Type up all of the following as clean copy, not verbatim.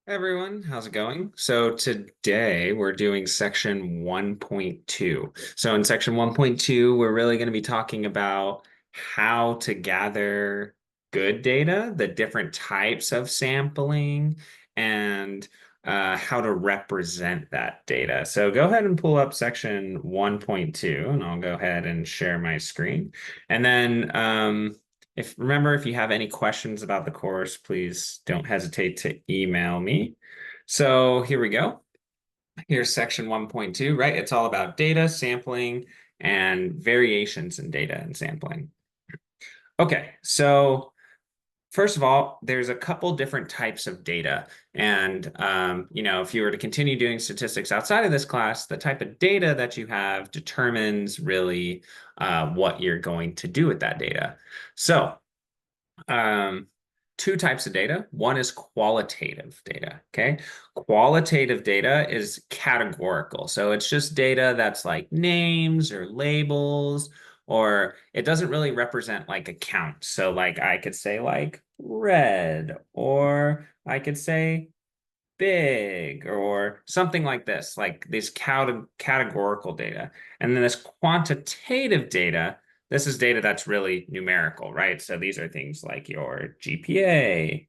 Hey everyone, how's it going? So today we're doing section 1.2. So in section 1.2, we're really going to be talking about how to gather good data, the different types of sampling, and how to represent that data. So go ahead and pull up section 1.2, and I'll go ahead and share my screen. And then if you have any questions about the course, please don't hesitate to email me. So here we go. Here's section 1.2, right? It's all about data, sampling, and variations in data and sampling. Okay, so first of all, there's a couple different types of data. And, if you were to continue doing statistics outside of this class, the type of data that you have determines really what you're going to do with that data. So um, two types of data. One is qualitative data, okay? Qualitative data is categorical. So it's just data that's like names or labels, or it doesn't really represent like a count. So like I could say like red, or I could say big, or something like this, like these categorical data. And then this quantitative data, this is data that's really numerical, right? So these are things like your GPA,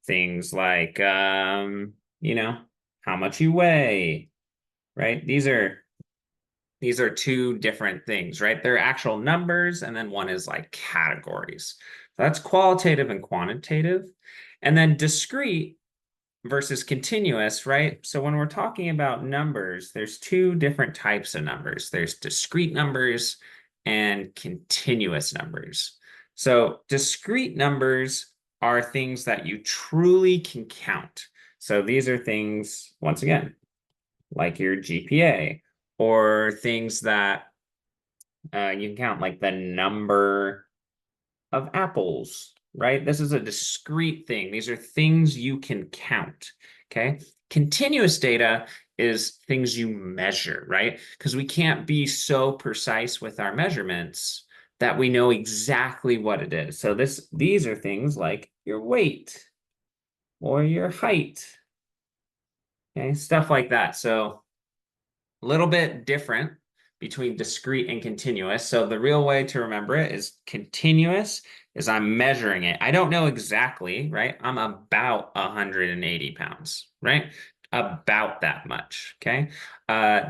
things like, how much you weigh, right? These are two different things, right? They're actual numbers, and then one is like categories. So that's qualitative and quantitative. And then discrete versus continuous, right? So when we're talking about numbers, there's two different types of numbers. There's discrete numbers and continuous numbers. So discrete numbers are things that you truly can count. So these are things, once again, like your GPA, or things that you can count, like the number of apples, right? This is a discrete thing. These are things you can count, okay? Continuous data is things you measure, right? Because we can't be so precise with our measurements that we know exactly what it is. So these are things like your weight or your height, okay? Stuff like that. So a little bit different between discrete and continuous. So the real way to remember it is continuous is I'm measuring it. I don't know exactly, right? I'm about 180 pounds, right? About that much, okay?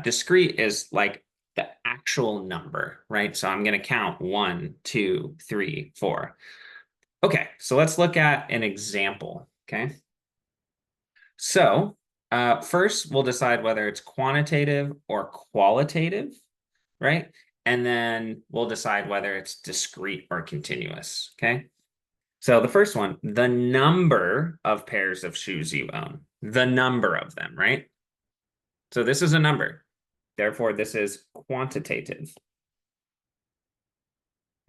Discrete is like the actual number, right? So I'm going to count 1, 2, 3, 4. Okay, so let's look at an example, okay? So first, we'll decide whether it's quantitative or qualitative, right? And then we'll decide whether it's discrete or continuous, okay? So the first one, the number of pairs of shoes you own, the number of them, right? So this is a number. Therefore, this is quantitative.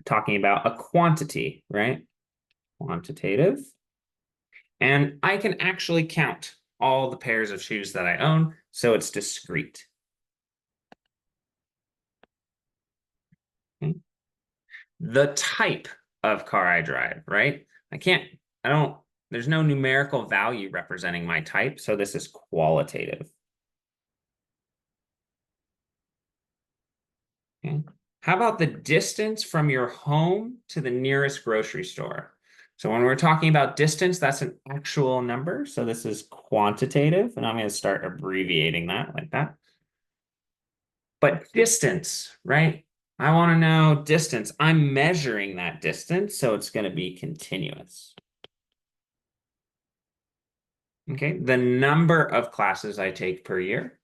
Talking about a quantity, right? Quantitative. And I can actually count all the pairs of shoes that I own, so it's discrete. Okay. The type of car I drive, right? I don't, there's no numerical value representing my type, so this is qualitative. Okay. How about the distance from your home to the nearest grocery store? So when we're talking about distance, that's an actual number. So this is quantitative, and I'm going to start abbreviating that like that. But distance, right? I want to know distance. I'm measuring that distance, so it's going to be continuous. Okay, the number of classes I take per year.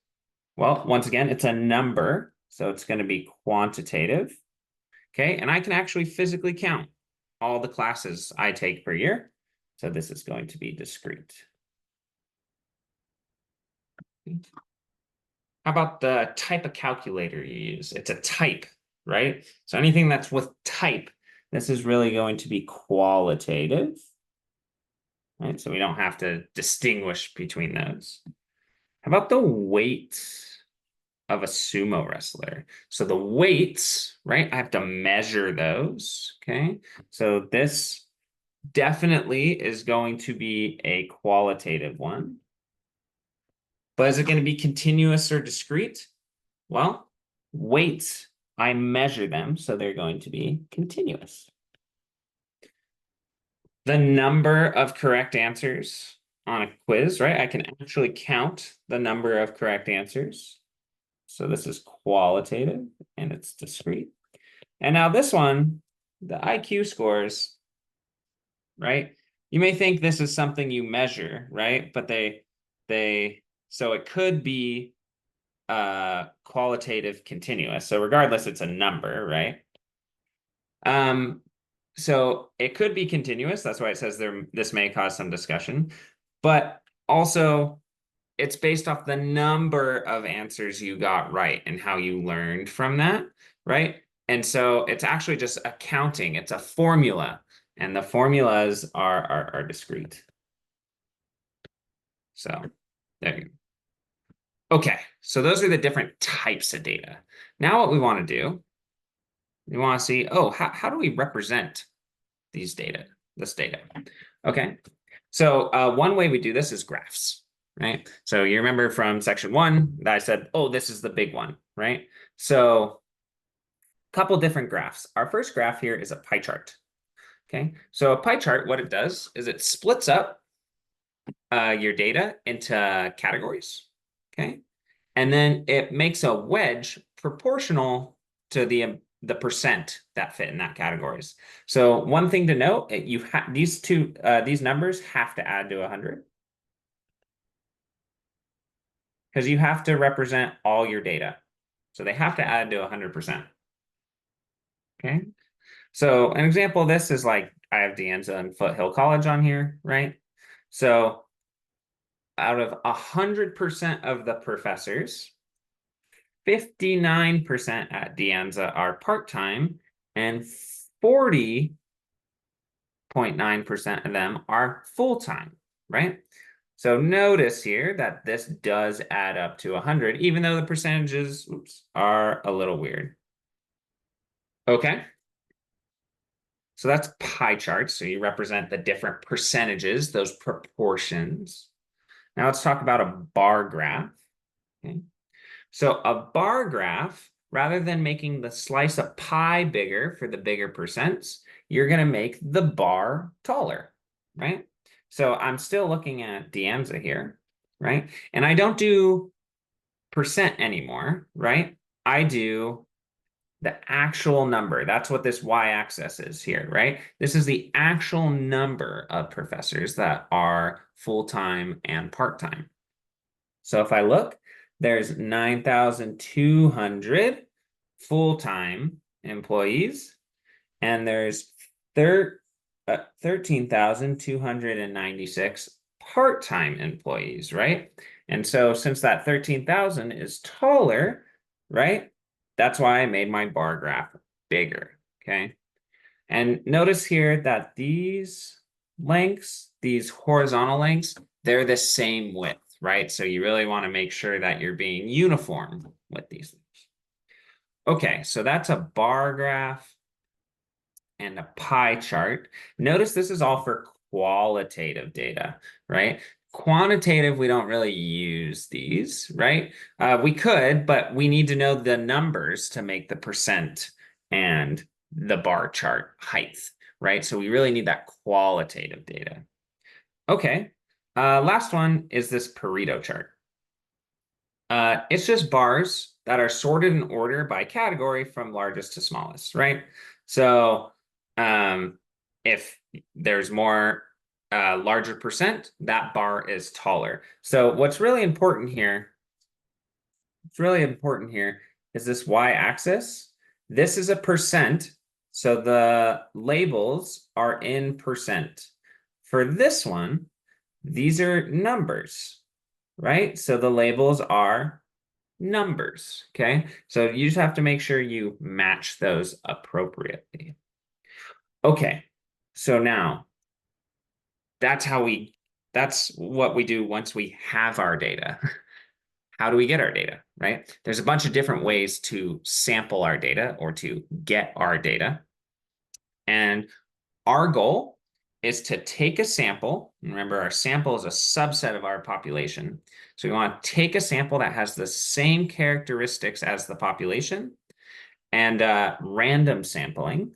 Well, once again, it's a number, so it's going to be quantitative. Okay, and I can actually physically count all the classes I take per year. So this is going to be discrete. How about the type of calculator you use? It's a type, right? So anything that's with type, this is really going to be qualitative, right? So we don't have to distinguish between those. How about the weight of a sumo wrestler? So the weights, right? I have to measure those, okay? So this definitely is going to be a qualitative one. But is it going to be continuous or discrete? Well, weights, I measure them, so they're going to be continuous. The number of correct answers on a quiz, right? I can actually count the number of correct answers. So this is qualitative and it's discrete. And now this one, the IQ scores, right? You may think this is something you measure, right? But so it could be qualitative continuous. So regardless, it's a number, right? So it could be continuous. That's why it says this may cause some discussion, but also it's based off the number of answers you got right and how you learned from that, right? And so it's actually just accounting. It's a formula, and the formulas are discrete. So there you go. Okay, so those are the different types of data. Now what we want to do, we want to see, oh, how do we represent this data? Okay, so one way we do this is graphs, right? So you remember from section 1 that I said, oh, this is the big one, right? So a couple different graphs. Our first graph here is a pie chart. Okay, so a pie chart, what it does is it splits up your data into categories, okay? And then it makes a wedge proportional to the percent that fit in that categories. So one thing to note, you have these numbers have to add to 100 because you have to represent all your data. So they have to add to 100%. Okay. So an example of this is like I have De Anza and Foothill College on here, right? So out of 100% of the professors, 59% at De Anza are part-time, and 40.9% of them are full-time, right? So notice here that this does add up to 100, even though the percentages are a little weird. Okay. So that's pie charts. So you represent the different percentages, those proportions. Now let's talk about a bar graph. Okay. So a bar graph, rather than making the slice of pie bigger for the bigger percents, you're going to make the bar taller, right? So I'm still looking at De Anza here, right? And I don't do percent anymore, right? I do the actual number. That's what this y-axis is here, right? This is the actual number of professors that are full-time and part-time. So if I look, there's 9,200 full-time employees, and there's 13,296 part-time employees, right? And so since that 13,000 is taller, right? That's why I made my bar graph bigger, okay? And notice here that these lengths, these horizontal lengths, they're the same width, right? So you really want to make sure that you're being uniform with these things. Okay, so that's a bar graph and a pie chart. Notice this is all for qualitative data, right? Quantitative, we don't really use these, right? We could, but we need to know the numbers to make the percent and the bar chart height, right? So we really need that qualitative data. Okay, last one is this Pareto chart. It's just bars that are sorted in order by category from largest to smallest, right? So if there's more larger percent, that bar is taller. So what's really important here, is this y-axis. This is a percent, so the labels are in percent. For this one, these are numbers, right? So the labels are numbers, okay? So you just have to make sure you match those appropriately. Okay, so now that's what we do once we have our data. How do we get our data, right? There's a bunch of different ways to sample our data or to get our data. And our goal is to take a sample. Remember, our sample is a subset of our population. So we want to take a sample that has the same characteristics as the population. And random sampling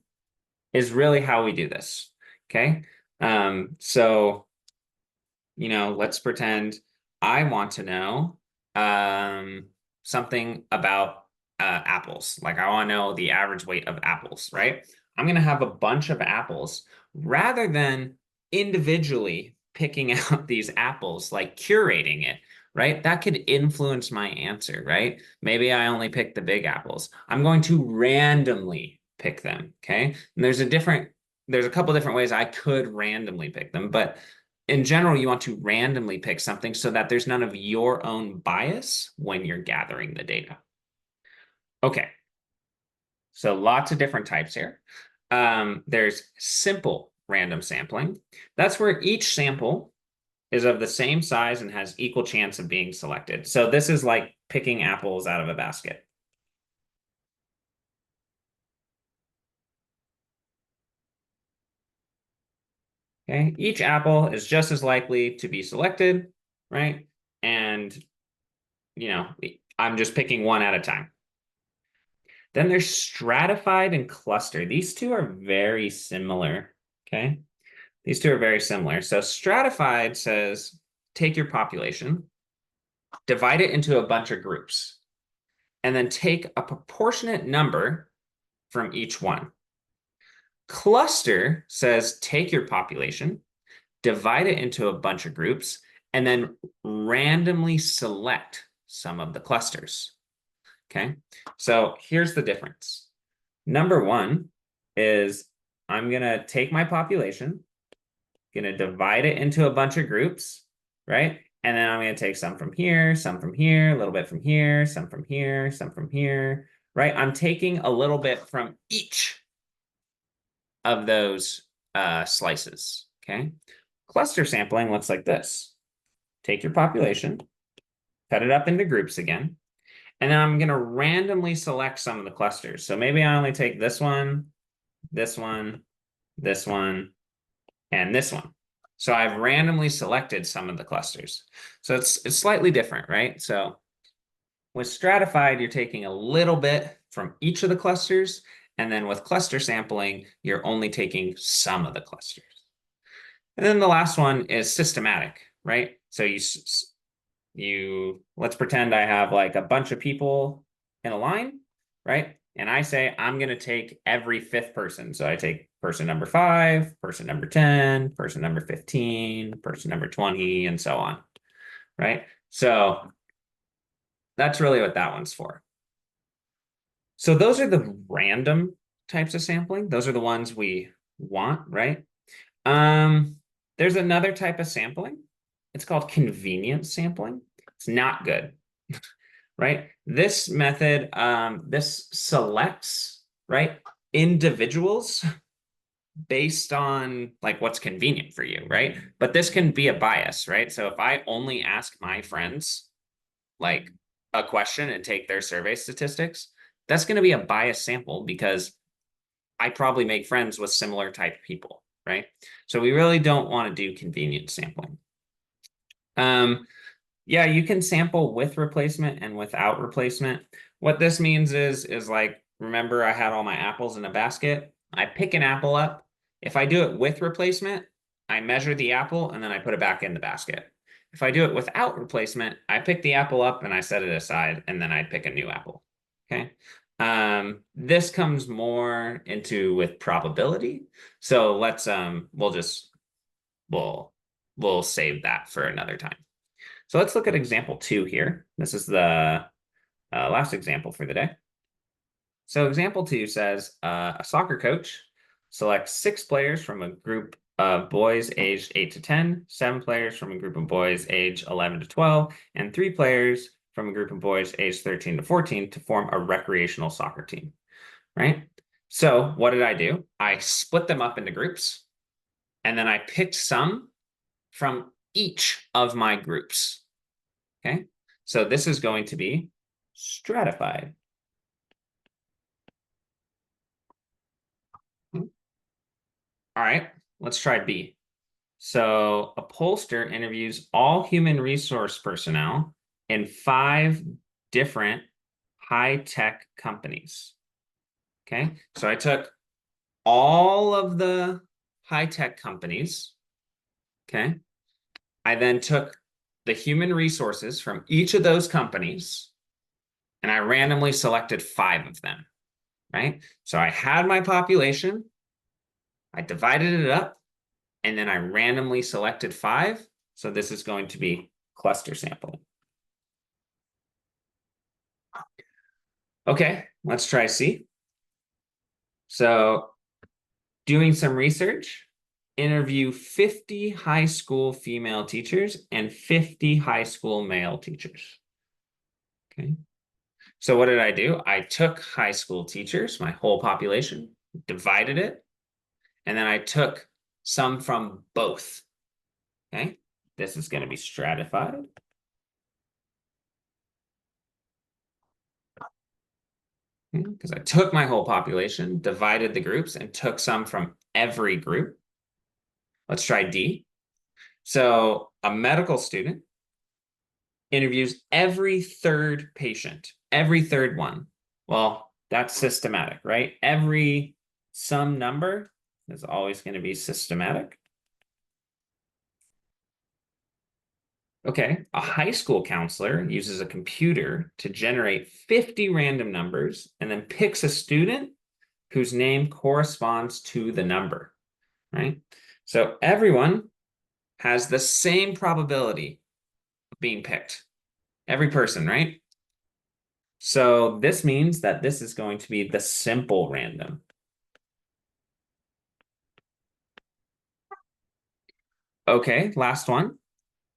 is really how we do this. Okay. So, let's pretend I want to know something about apples. Like I want to know the average weight of apples, right? I'm going to have a bunch of apples rather than individually picking out these apples, like curating it, right? That could influence my answer, right? Maybe I only pick the big apples. I'm going to randomly pick them, okay? And there's a couple different ways I could randomly pick them, but in general, you want to randomly pick something so that there's none of your own bias when you're gathering the data. Okay, so lots of different types here. There's simple random sampling. That's where each sample is of the same size and has equal chance of being selected. So this is like picking apples out of a basket. Okay, each apple is just as likely to be selected, right? And, I'm just picking one at a time. Then there's stratified and cluster. These two are very similar, okay? These two are very similar. So stratified says, take your population, divide it into a bunch of groups, and then take a proportionate number from each one. Cluster says, take your population, divide it into a bunch of groups, and then randomly select some of the clusters. Okay, so here's the difference. Number one is I'm going to take my population, going to divide it into a bunch of groups, right? And then I'm going to take some from here, a little bit from here, some from here, some from here, right? I'm taking a little bit from each of those slices, okay? Cluster sampling looks like this. Take your population, cut it up into groups again, and then I'm going to randomly select some of the clusters. So maybe I only take this one, this one, this one, and this one. So I've randomly selected some of the clusters. So it's slightly different, right? So with stratified, you're taking a little bit from each of the clusters. And then with cluster sampling, you're only taking some of the clusters. And then the last one is systematic, right? So let's pretend I have like a bunch of people in a line, right? And I say, I'm going to take every fifth person. So I take person number 5, person number 10, person number 15, person number 20, and so on, right? So that's really what that one's for. So those are the random types of sampling. Those are the ones we want, right? There's another type of sampling. It's called convenience sampling. It's not good, right? This method, this selects, right, individuals based on like what's convenient for you, right? But this can be a bias, right? So if I only ask my friends like a question and take their survey statistics, that's going to be a biased sample because I probably make friends with similar type people, right? So we really don't want to do convenience sampling. Yeah, you can sample with replacement and without replacement. What this means is like, remember I had all my apples in a basket. I pick an apple up. If I do it with replacement, I measure the apple and then I put it back in the basket. If I do it without replacement, I pick the apple up and I set it aside and then I pick a new apple. Okay. This comes more into with probability. So let's we'll save that for another time. So let's look at example 2 here. This is the last example for the day. So example 2 says a soccer coach selects 6 players from a group of boys aged 8 to 10, 7 players from a group of boys aged 11 to 12, and 3 players from a group of boys aged 13 to 14 to form a recreational soccer team, right? So what did I do? I split them up into groups, and then I picked some from each of my groups. Okay, so this is going to be stratified. All right, let's try B. So a pollster interviews all human resource personnel in 5 different high-tech companies. Okay, so I took all of the high-tech companies. Okay, I then took the human resources from each of those companies and I randomly selected 5 of them, right? So I had my population, I divided it up, and then I randomly selected 5. So this is going to be cluster sampling. Okay, let's try C. So doing some research, interview 50 high school female teachers and 50 high school male teachers. Okay. So what did I do? I took high school teachers, my whole population, divided it, and then I took some from both. Okay. This is going to be stratified. Because I took my whole population, divided the groups, and took some from every group. Let's try D. So a medical student interviews every 3rd patient, every 3rd one. Well, that's systematic, right? Every some number is always going to be systematic. Okay, a high school counselor uses a computer to generate 50 random numbers and then picks a student whose name corresponds to the number, right? So everyone has the same probability of being picked. Every person, right? So this means that this is going to be the simple random. Okay, last one.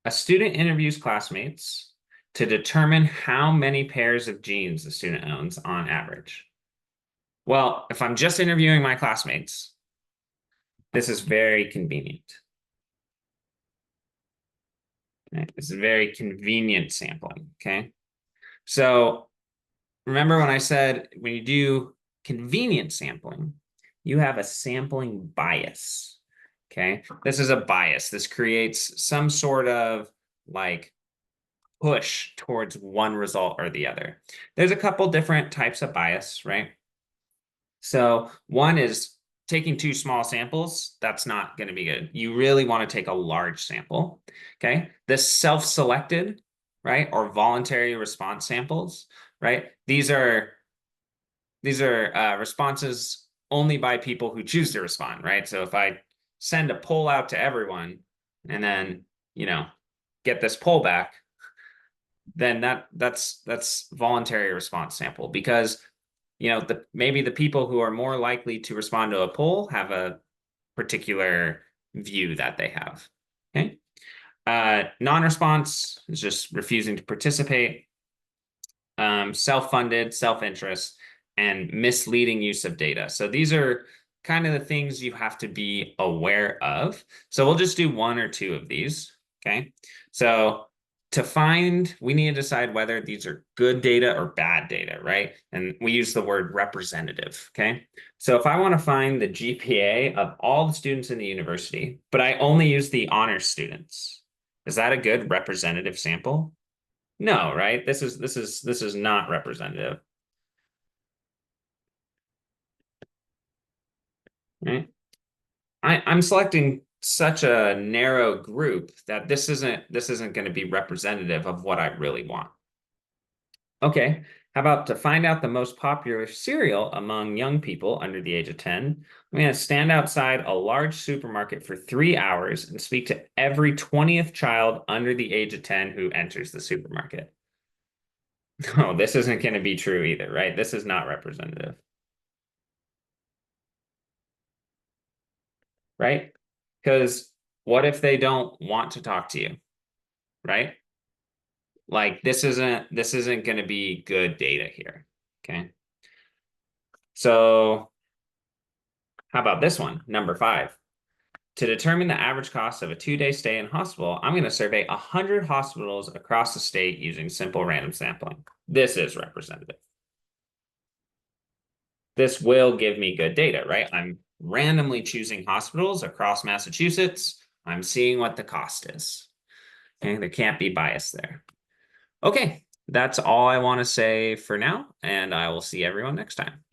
A student interviews classmates to determine how many pairs of jeans the student owns on average. Well, if I'm just interviewing my classmates, this is very convenient. Right? It's a very convenient sampling, okay? So remember when I said when you do convenient sampling, you have a sampling bias, okay? This is a bias. This creates some sort of like push towards one result or the other. There's a couple different types of bias, right? So one is taking 2 small samples. That's not going to be good. You really want to take a large sample, okay? This self-selected, right, or voluntary response samples, right? These are responses only by people who choose to respond, right? So if I send a poll out to everyone and then, get this poll back, then that's voluntary response sample because maybe the people who are more likely to respond to a poll have a particular view that they have. Okay. Non-response is just refusing to participate. Self-funded, self-interest, and misleading use of data. So these are kind of the things you have to be aware of. So we'll just do 1 or 2 of these. Okay. So we need to decide whether these are good data or bad data, right? And we use the word representative, okay? So if I want to find the GPA of all the students in the university, but I only use the honors students, is that a good representative sample? No, right? This is not representative. Right? I'm selecting such a narrow group that this isn't going to be representative of what I really want. Okay, how about to find out the most popular cereal among young people under the age of 10, I'm going to stand outside a large supermarket for 3 hours and speak to every 20th child under the age of 10 who enters the supermarket. No, this isn't going to be true either, right? This is not representative. Right? Because what if they don't want to talk to you, right? Like this isn't going to be good data here, okay? So how about this one, number 5? To determine the average cost of a 2-day stay in hospital, I'm going to survey 100 hospitals across the state using simple random sampling. This is representative. This will give me good data, right? I'm randomly choosing hospitals across Massachusetts I'm seeing what the cost is. Okay, there can't be bias there. Okay, that's all I want to say for now, and I will see everyone next time.